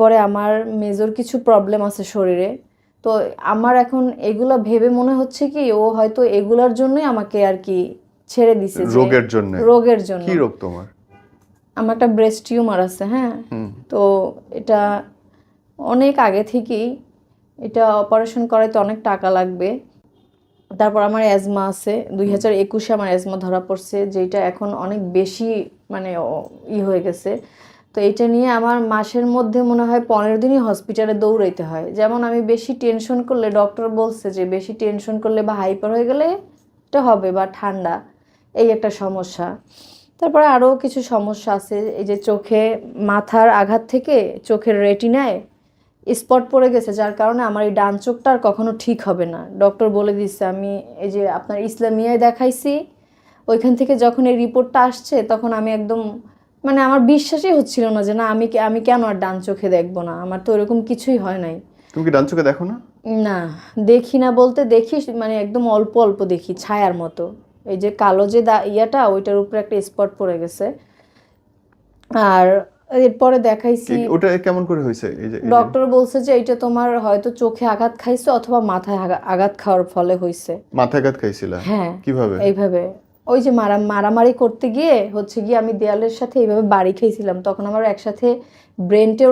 পরে আমার মেজর কিছু প্রবলেম আছে শরীরে। তো আমার এখন এগুলা ভেবে মনে হচ্ছে কি ও হয়তো এগুলার জন্যই আমাকে আর কি ছেড়ে দিছে, যে রোগের জন্য। রোগের জন্য। কি রোগ তোমার? আমার একটা ব্রেস্ট টিউমার আছে, হ্যাঁ। তো এটা অনেক আগে থেকেই, এটা অপারেশন করাইতে অনেক টাকা লাগবে। তারপর আমার অ্যাজমা আছে, 2021-এ আমার অ্যাজমা ধরা পড়ছে, যেটা এখন অনেক বেশি মানে হয়ে গেছে। তো এটা নিয়ে আমার মাসের মধ্যে মনে হয় 15 দিনই হসপিটালে দৌড়াইতে হয়। যেমন আমি বেশি টেনশন করলে, ডক্টর বলছে যে বেশি টেনশন করলে বা হাইপার হয়ে গেলে এটা হবে, বা ঠান্ডা, এই একটা সমস্যা। তারপরে আরও কিছু সমস্যা আছে, এই যে চোখে মাথার আঘাত থেকে চোখের রেটিনায় স্পট পড়ে গেছে, যার কারণে আমার এই ডান চোখটা আর কখনো ঠিক হবে না। ডক্টর বলে দিচ্ছে, আমি এই যে আপনার ইসলামিয়ায় দেখাইছি, ওইখান থেকে যখন এই রিপোর্টটা আসছে তখন আমি একদম মানে আমার বিশ্বাসই হচ্ছিল না যে না, আমি কেন আর ডান চোখে দেখবো না, আমার তো এরকম কিছুই হয় নাই। তুমি কি ডান চোখে দেখো না? না, দেখি না বলতে দেখি মানে একদম অল্প অল্প দেখি, ছায়ার মতো। এই যে কালো যে ইয়াটা, ওইটার উপরে একটা স্পট পড়ে গেছে। আর এরপরে দেখাইছি, ওটা কেমন করে হয়েছে? এই যে ডক্টর বলছে যে এটা তোমার হয়তো চোখে আঘাত খাইছে অথবা মাথায় আঘাত খাওয়ার ফলে হইছে। মাথায় আঘাত খাইছিলা? হ্যাঁ। কিভাবে? এইভাবে, ওই যে মারামারি করতে গিয়ে হচ্ছে গিয়ে আমি দেয়ালের সাথে এইভাবে বাড়ি খেয়েছিলাম, তখন আমার একসাথে ব্রেনটেও